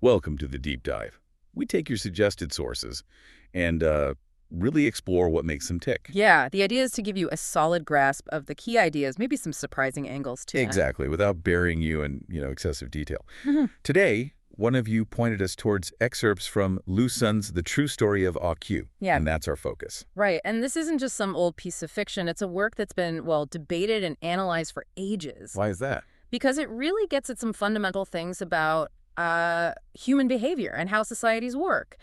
Welcome to the Deep Dive. We take your suggested sources and really explore what makes them tick. Yeah, the idea is to give you a solid grasp of the key ideas, maybe some surprising angles too. Exactly, without burying you in, excessive detail. Mhm. Today, one of you pointed us towards excerpts from Lu Sun's The True Story of Ah Q, Yeah, and that's our focus. right. And this isn't just some old piece of fiction. It's a work that's been, well, debated and analyzed for ages Why is that? because it really gets at some fundamental things about human behavior and how societies work,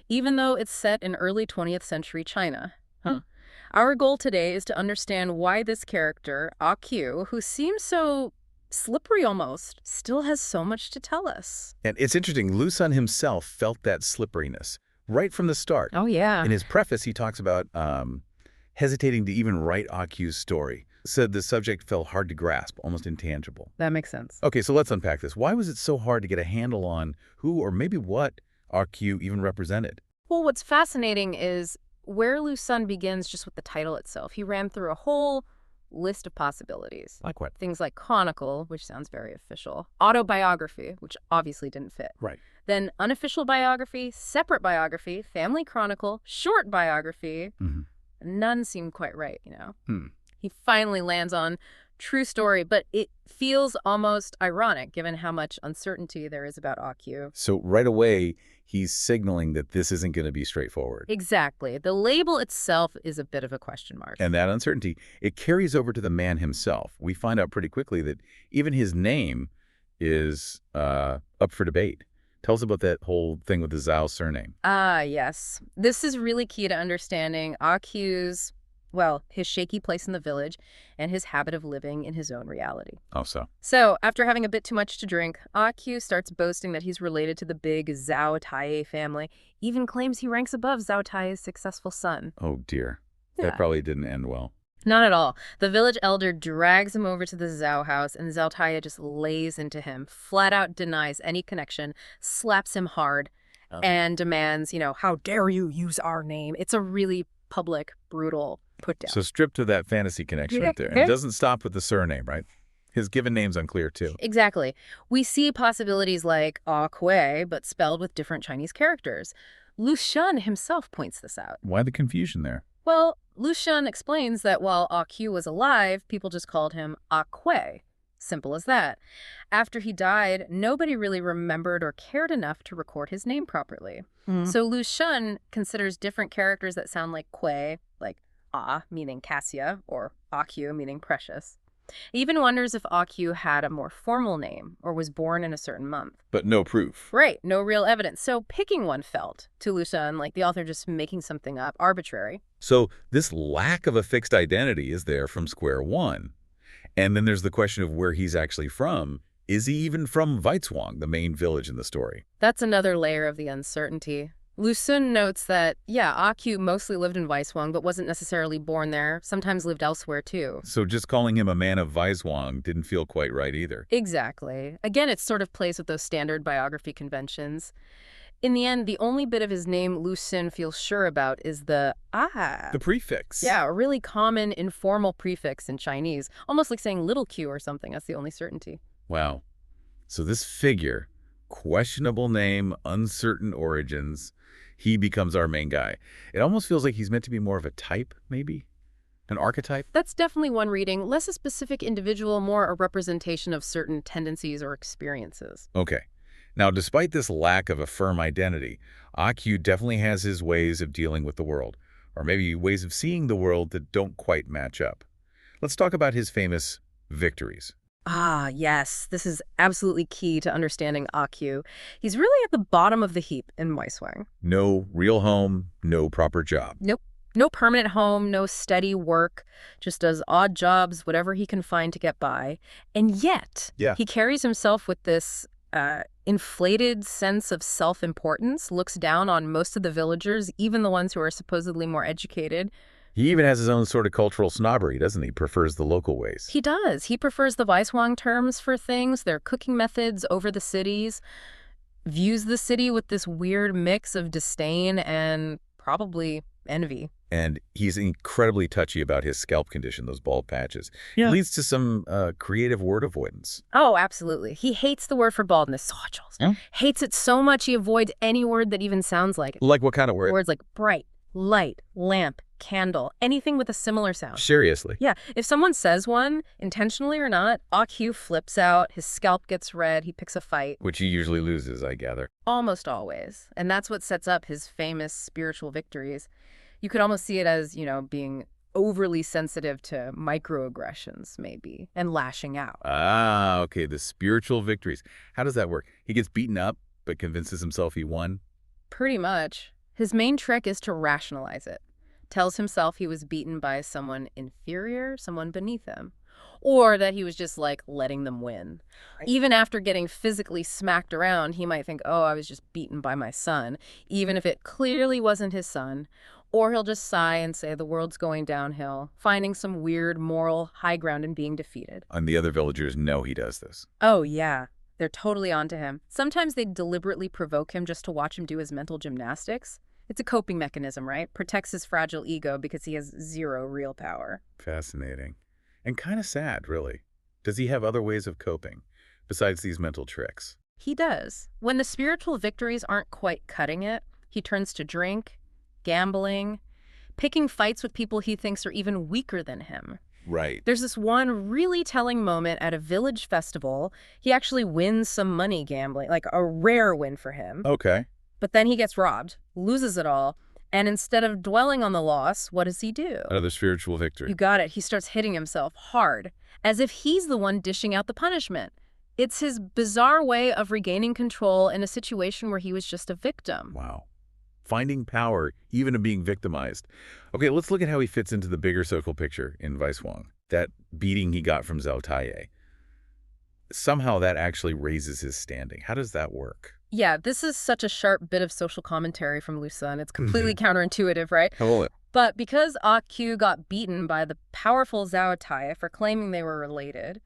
even though it's set in early 20th century China. Huh. Our goal today is to understand why this character, Ah Q, who seems so slippery almost, still has so much to tell us. And it's interesting, Lu Sun himself felt that slipperiness right from the start. Oh, yeah. In his preface, he talks about hesitating to even write Ah Q's story. Said the subject felt hard to grasp, almost intangible. That makes sense. Okay, so let's unpack this. Why was it so hard to get a handle on who or maybe what Ah Q even represented? Well, what's fascinating is where Lu Sun begins just with the title itself. He ran through a whole list of possibilities. Like what? Things like chronicle, which sounds very official, autobiography, which obviously didn't fit. Right. Then unofficial biography, separate biography, family chronicle, short biography. None seemed quite right. He finally lands on true story, but it feels almost ironic given how much uncertainty there is about Ah Q. So right away, he's signaling that this isn't going to be straightforward. Exactly. The label itself is a bit of a question mark. And that uncertainty, it carries over to the man himself. We find out pretty quickly that even his name is up for debate. Tell us about that whole thing with the Zhao surname. Ah, yes. This is really key to understanding Ah Q's, well, his shaky place in the village and his habit of living in his own reality. Oh, so? So, after having a bit too much to drink, Ah Q starts boasting that he's related to the big Zhao Tai family, even claims he ranks above Zhao Tai's successful son. Oh, dear. Yeah. That probably didn't end well. Not at all. The village elder drags him over to the Zhao house, and Zhao Tai just lays into him, flat out denies any connection, slaps him hard, and demands, how dare you use our name? It's a really public, brutal put down. So stripped of that fantasy connection right there. And it doesn't stop with the surname, right? His given name's unclear, too. Exactly. We see possibilities like Ah Kui, but spelled with different Chinese characters. Lu Xun himself points this out. Why the confusion there? Well, Lu Xun explains that while Ah Q was alive, people just called him Ah Kui. Simple as that. After he died, nobody really remembered or cared enough to record his name properly. So Lu Xun considers different characters that sound like Kui, like Ah, meaning Cassia, or Ah Q, meaning precious. He even wonders if Ah Q had a more formal name or was born in a certain month. But no proof. Right, no real evidence. So picking one felt, to Lu Xun, like the author just making something up, arbitrary. So this lack of a fixed identity is there from square one. And then there's the question of where he's actually from. Is he even from Weizhuang, the main village in the story? That's another layer of the uncertainty. Lu Xun notes that, Ah Q mostly lived in Weizhuang, but wasn't necessarily born there, sometimes lived elsewhere too. So just calling him a man of Weizhuang didn't feel quite right either. Exactly. Again, it sort of plays with those standard biography conventions. In the end, the only bit of his name Lu Xun feels sure about is the ah. The prefix. Yeah, a really common informal prefix in Chinese, almost like saying little q or something. That's the only certainty. Wow. So this figure, questionable name, uncertain origins, he becomes our main guy. It almost feels like he's meant to be more of a type, maybe? An archetype? That's definitely one reading. Less a specific individual, more a representation of certain tendencies or experiences. Okay. Now, despite this lack of a firm identity, Ah Q definitely has his ways of dealing with the world, or maybe ways of seeing the world that don't quite match up. Let's talk about his famous victories. Ah, yes. This is absolutely key to understanding Ah Q. He's really at the bottom of the heap in Weizhuang. No real home, no proper job. Nope. No permanent home, no steady work, just does odd jobs, whatever he can find to get by. And yet, he carries himself with this inflated sense of self-importance, looks down on most of the villagers, even the ones who are supposedly more educated. He even has his own sort of cultural snobbery, doesn't he? Prefers the local ways. He does. He prefers the Weizhuang terms for things, their cooking methods over the cities, views the city with this weird mix of disdain and probably envy. And he's incredibly touchy about his scalp condition, those bald patches. It Yeah. leads to some creative word avoidance. Oh, absolutely. He hates the word for baldness. Yeah. Hates it so much he avoids any word that even sounds like it. Like what kind of word? Words like bright, light, lamp, candle, anything with a similar sound. Seriously. Yeah, if someone says one, intentionally or not, AQ flips out, his scalp gets red, he picks a fight. Which he usually loses, I gather. Almost always. And that's what sets up his famous spiritual victories. You could almost see it as, being overly sensitive to microaggressions, maybe, and lashing out. Ah, okay, the spiritual victories. How does that work? He gets beaten up, but convinces himself he won? Pretty much. His main trick is to rationalize it. Tells himself he was beaten by someone inferior, someone beneath him. Or that he was just, letting them win. Right. Even after getting physically smacked around, he might think, oh, I was just beaten by my son, even if it clearly wasn't his son. Or he'll just sigh and say the world's going downhill, finding some weird moral high ground in being defeated. And the other villagers know he does this. Oh, yeah. They're totally onto him. Sometimes they deliberately provoke him just to watch him do his mental gymnastics. It's a coping mechanism, right? Protects his fragile ego because he has zero real power. Fascinating. And kind of sad, really. Does he have other ways of coping, besides these mental tricks? He does. When the spiritual victories aren't quite cutting it, he turns to drink, gambling, picking fights with people he thinks are even weaker than him. Right. There's this one really telling moment at a village festival. He actually wins some money gambling, like a rare win for him. Okay. But then he gets robbed, loses it all, and instead of dwelling on the loss, what does he do? Another spiritual victory. You got it. He starts hitting himself hard, as if he's the one dishing out the punishment. It's his bizarre way of regaining control in a situation where he was just a victim. Wow. Finding power, even in being victimized. Okay, let's look at how he fits into the bigger social picture in Vice Wang. That beating he got from Zhao Taiye. Somehow that actually raises his standing. How does that work? Yeah, this is such a sharp bit of social commentary from Lu Sun. It's completely counterintuitive, right? Hold it. But because AQ got beaten by the powerful Zhao Taiye for claiming they were related,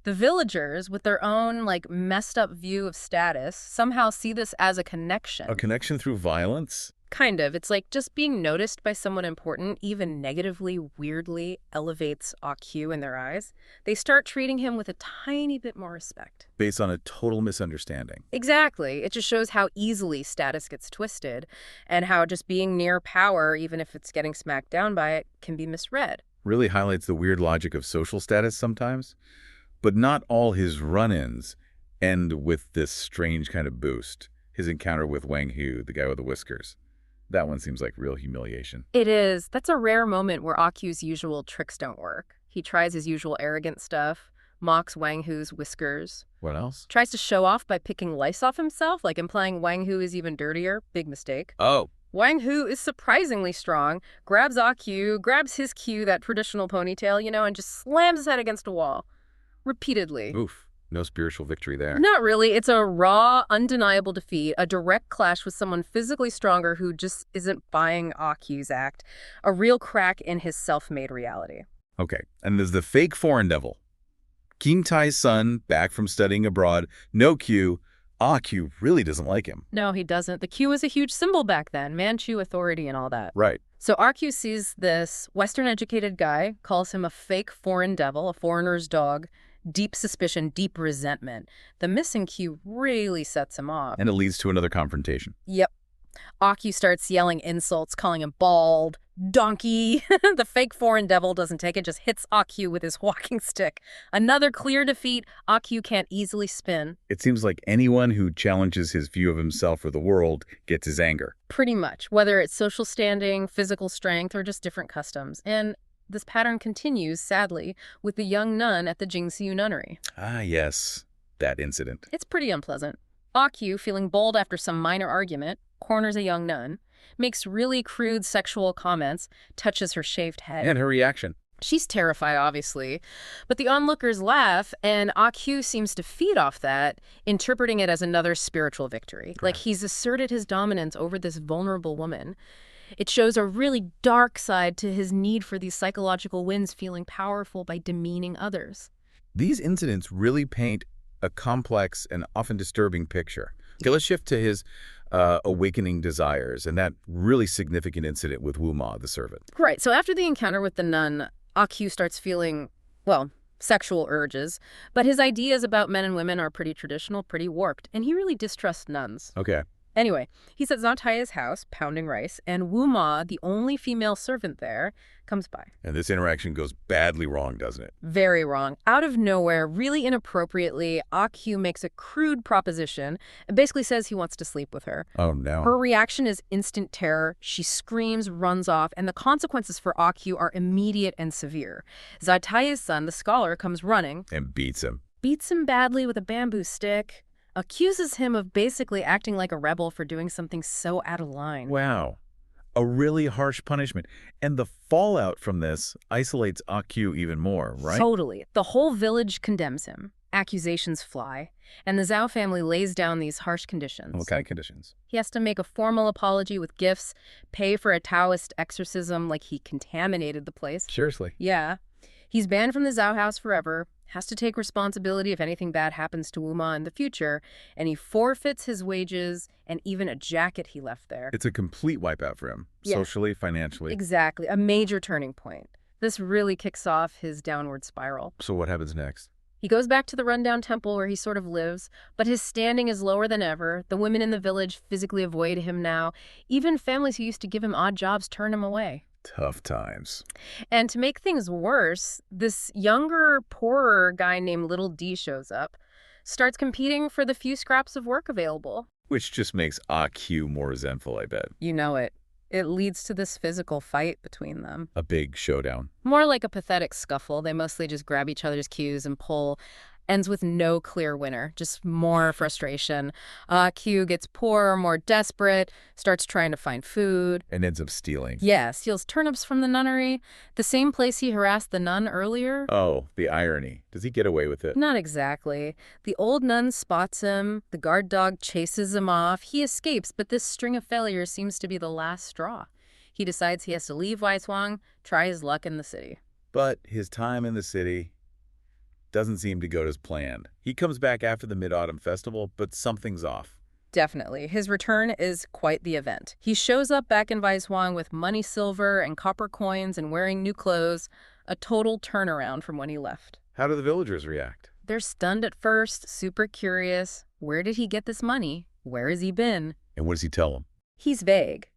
the villagers, with their own, messed up view of status, somehow see this as a connection. A connection through violence? Kind of. It's like just being noticed by someone important, even negatively, weirdly, elevates AQ in their eyes. They start treating him with a tiny bit more respect. Based on a total misunderstanding. Exactly. It just shows how easily status gets twisted and how just being near power, even if it's getting smacked down by it, can be misread. Really highlights the weird logic of social status sometimes. But not all his run-ins end with this strange kind of boost. His encounter with Wang Hu, the guy with the whiskers. That one seems like real humiliation. It is. That's a rare moment where AQ's usual tricks don't work. He tries his usual arrogant stuff, mocks Wang Hu's whiskers, What else? tries to show off by picking lice off himself, implying Wang Hu is even dirtier. Big mistake. Oh, Wang Hu is surprisingly strong, grabs AQ, grabs his cue, that traditional ponytail, and just slams his head against a wall. Repeatedly. oof. No spiritual victory there. Not really. It's a raw, undeniable defeat, a direct clash with someone physically stronger who just isn't buying AQ's act, a real crack in his self-made reality. Okay, and there's the fake foreign devil. Kim Tai's son, back from studying abroad, no Q. Q really doesn't like him. No, he doesn't. The Q was a huge symbol back then, Manchu authority and all that. Right. So RQ sees this Western-educated guy, calls him a fake foreign devil, a foreigner's dog, deep suspicion, deep resentment. The missing Q really sets him off. And it leads to another confrontation. Yep. Aki starts yelling insults, calling him bald, donkey. The fake foreign devil doesn't take it, just hits Aki with his walking stick. Another clear defeat. Aki can't easily spin. It seems like anyone who challenges his view of himself or the world gets his anger. Pretty much, whether it's social standing, physical strength, or just different customs. And this pattern continues, sadly, with the young nun at the Jingxiu nunnery. Ah, yes. That incident. It's pretty unpleasant. Akyu, feeling bold after some minor argument, corners a young nun, makes really crude sexual comments, touches her shaved head. And her reaction. She's terrified, obviously, but the onlookers laugh, and Akyu seems to feed off that, interpreting it as another spiritual victory. Like he's asserted his dominance over this vulnerable woman. It shows a really dark side to his need for these psychological wins, feeling powerful by demeaning others. These incidents really paint a complex and often disturbing picture. Okay, let's shift to his awakening desires, and that really significant incident with Wuma, the servant. Right, so after the encounter with the nun, Akyu starts feeling, well, sexual urges, but his ideas about men and women are pretty traditional, pretty warped, and he really distrusts nuns. Okay. Anyway, he's at Zataya's house, pounding rice, and Wuma, the only female servant there, comes by. And this interaction goes badly wrong, doesn't it? Very wrong. Out of nowhere, really inappropriately, Akyu makes a crude proposition and basically says he wants to sleep with her. Oh, no. Her reaction is instant terror. She screams, runs off, and the consequences for Akyu are immediate and severe. Zataya's son, the scholar, comes running. And beats him. Beats him badly with a bamboo stick. Accuses him of basically acting like a rebel for doing something so out of line. Wow. A really harsh punishment. And the fallout from this isolates Akyu even more, right? Totally. The whole village condemns him. Accusations fly. And the Zhao family lays down these harsh conditions. What kind of conditions? He has to make a formal apology with gifts, pay for a Taoist exorcism like he contaminated the place. Seriously? Yeah. He's banned from the Zhao house forever, has to take responsibility if anything bad happens to Wuma in the future, and he forfeits his wages and even a jacket he left there. It's a complete wipeout for him, Yeah. socially, financially. Exactly. A major turning point. This really kicks off his downward spiral. So what happens next? He goes back to the rundown temple where he sort of lives, but his standing is lower than ever. The women in the village physically avoid him now. Even families who used to give him odd jobs turn him away. Tough times. And to make things worse, this younger, poorer guy named Little D shows up, starts competing for the few scraps of work available. Which just makes Akyu more resentful, I bet. You know it. It leads to this physical fight between them. A big showdown. More like a pathetic scuffle. They mostly just grab each other's cues and pull. Ends with no clear winner, just more frustration. Q gets poorer, more desperate, starts trying to find food. And ends up stealing. Yeah, steals turnips from the nunnery, the same place he harassed the nun earlier. Oh, the irony. Does he get away with it? Not exactly. The old nun spots him, the guard dog chases him off, he escapes, but this string of failures seems to be the last straw. He decides he has to leave Weiswang, try his luck in the city. But his time in the city doesn't seem to go as planned. He comes back after the Mid-Autumn Festival, but something's off. Definitely. His return is quite the event. He shows up back in Weiswang with money, silver, and copper coins and wearing new clothes, a total turnaround from when he left. How do the villagers react? They're stunned at first, super curious. Where did he get this money? Where has he been? And what does he tell them? He's vague.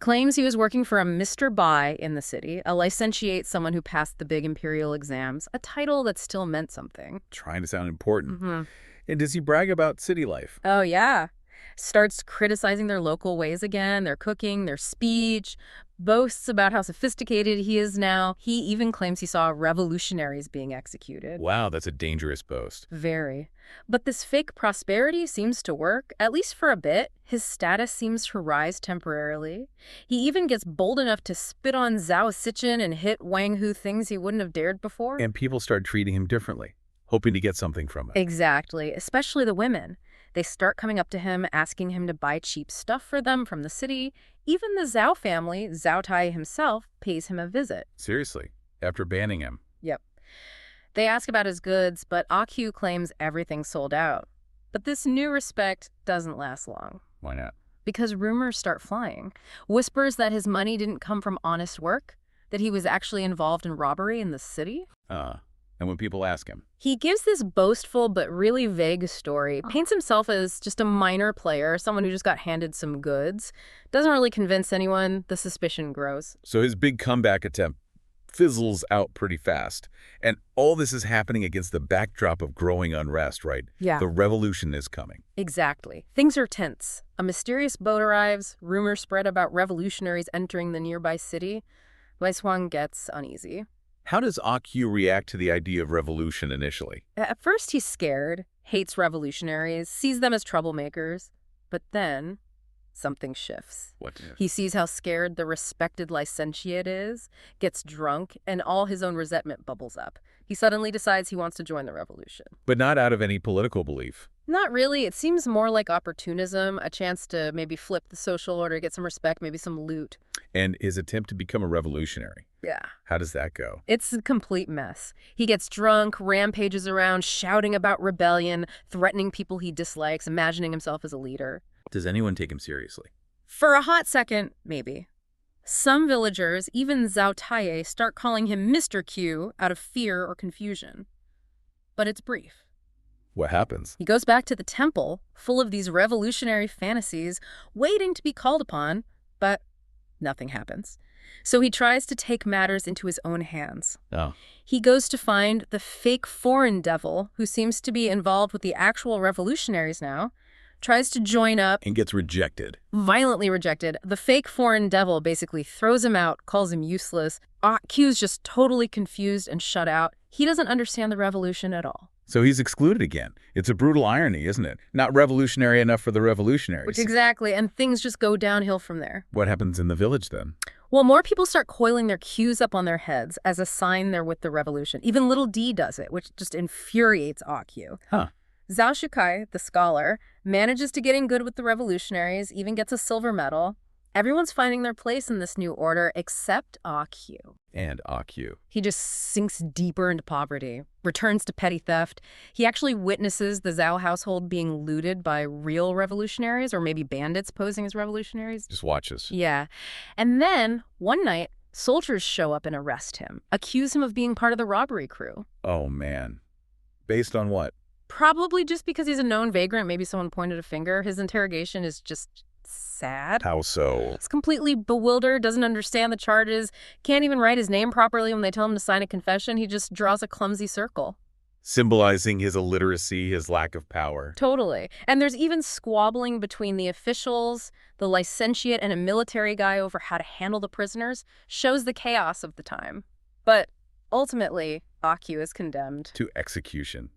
Claims he was working for a Mr. Bai in the city, a licentiate, someone who passed the big imperial exams, a title that still meant something. Trying to sound important. And does he brag about city life? Oh, yeah. Starts criticizing their local ways again, their cooking, their speech, boasts about how sophisticated he is now. He even claims he saw revolutionaries being executed. Wow, that's a dangerous boast. Very. But this fake prosperity seems to work, at least for a bit. His status seems to rise temporarily. He even gets bold enough to spit on Zhao Sichin and hit Wang Hu things he wouldn't have dared before. And people start treating him differently, hoping to get something from it. Exactly, especially the women. They start coming up to him, asking him to buy cheap stuff for them from the city. Even the Zhao family, Zhao Tai himself, pays him a visit. Seriously, after banning him. Yep. They ask about his goods, but Akyu claims everything's sold out. But this new respect doesn't last long. Why not? Because rumors start flying. Whispers that his money didn't come from honest work, that he was actually involved in robbery in the city. And when people ask him, He gives this boastful but really vague story, paints himself as just a minor player, someone who just got handed some goods. Doesn't really convince anyone. The suspicion grows. so his big comeback attempt fizzles out pretty fast. And all this is happening against the backdrop of growing unrest, right? Yeah. The revolution is coming. Exactly. Things are tense. A mysterious boat arrives, rumors spread about revolutionaries entering the nearby city. Weiswang gets uneasy. How does Akyu react to the idea of revolution initially? At first he's scared, hates revolutionaries, sees them as troublemakers. But then something shifts. What? He sees how scared the respected licentiate is, gets drunk, and all his own resentment bubbles up. He suddenly decides he wants to join the revolution. But not out of any political belief. Not really. It seems more like opportunism, a chance to maybe flip the social order, get some respect, maybe some loot. And his attempt to become a revolutionary. Yeah. How does that go? It's a complete mess. He gets drunk, rampages around, shouting about rebellion, threatening people he dislikes, imagining himself as a leader. Does anyone take him seriously? For a hot second, maybe. Some villagers, even Zhao Taiye, start calling him Mr. Q out of fear or confusion. But it's brief. What happens? He goes back to the temple, full of these revolutionary fantasies, waiting to be called upon, but nothing happens. So he tries to take matters into his own hands. Oh. He goes to find the fake foreign devil, who seems to be involved with the actual revolutionaries now, tries to join up. And gets rejected. Violently rejected. The fake foreign devil basically throws him out, calls him useless. Q's just totally confused and shut out. He doesn't understand the revolution at all. So he's excluded again. It's a brutal irony, isn't it? Not revolutionary enough for the revolutionaries. Which exactly, and things just go downhill from there. What happens in the village then? Well, more people start coiling their cues up on their heads as a sign they're with the revolution. Even little D does it, which just infuriates Aq. Huh. Zhao Shukai, the scholar, manages to get in good with the revolutionaries, even gets a silver medal. Everyone's finding their place in this new order except Aq. And Aq. He just sinks deeper into poverty, returns to petty theft. He actually witnesses the Zhao household being looted by real revolutionaries, or maybe bandits posing as revolutionaries. Just watches. Yeah. And then, one night, soldiers show up and arrest him, accuse him of being part of the robbery crew. Oh, man. Based on what? Probably just because he's a known vagrant. Maybe someone pointed a finger. His interrogation is just sad. How so? He's completely bewildered, doesn't understand the charges, can't even write his name properly when they tell him to sign a confession. He just draws a clumsy circle. Symbolizing his illiteracy, his lack of power. Totally. And there's even squabbling between the officials, the licentiate, and a military guy over how to handle the prisoners. Shows the chaos of the time. But ultimately, Aq is condemned. To execution.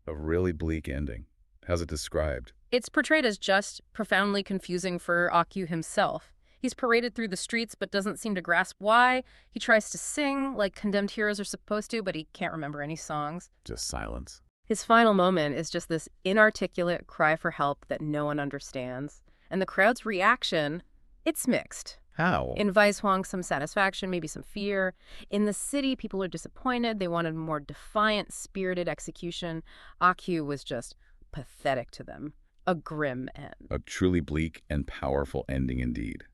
A really bleak ending. How's it described? It's portrayed as just profoundly confusing for Aq himself. He's paraded through the streets but doesn't seem to grasp why. He tries to sing like condemned heroes are supposed to, but he can't remember any songs. Just silence. His final moment is just this inarticulate cry for help that no one understands. And the crowd's reaction, it's mixed. How? In Weishuang, some satisfaction, maybe some fear. In the city, people are disappointed. They wanted more defiant, spirited execution. Aq was just pathetic to them. A grim end. A truly bleak and powerful ending indeed.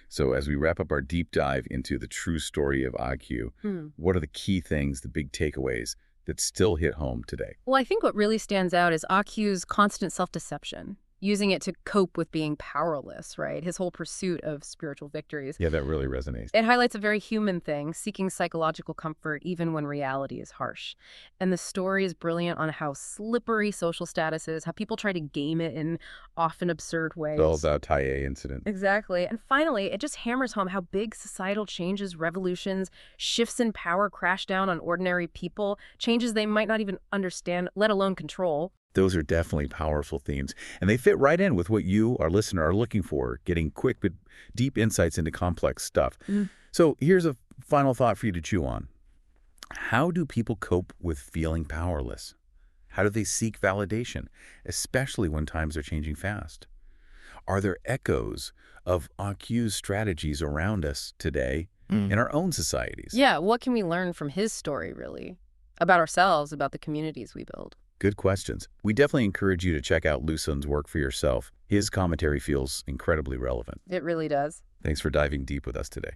So as we wrap up our deep dive into the true story of Aq, what are the key things, the big takeaways that still hit home today? Well, I think what really stands out is Aq's constant self-deception, using it to cope with being powerless, right? His whole pursuit of spiritual victories. Yeah, that really resonates. It highlights a very human thing, seeking psychological comfort even when reality is harsh. And the story is brilliant on how slippery social status is, how people try to game it in often absurd ways. The Zhao Taiye incident. Exactly. And finally, it just hammers home how big societal changes, revolutions, shifts in power crash down on ordinary people, changes they might not even understand, let alone control. Those are definitely powerful themes, and they fit right in with what you, our listener, are looking for, getting quick but deep insights into complex stuff. So here's a final thought for you to chew on. How do people cope with feeling powerless? How do they seek validation, especially when times are changing fast? Are there echoes of Aq's strategies around us today in our own societies? Yeah, what can we learn from his story, really? About ourselves, about the communities we build? Good questions. We definitely encourage you to check out Lu Sun's work for yourself. His commentary feels incredibly relevant. It really does. Thanks for diving deep with us today.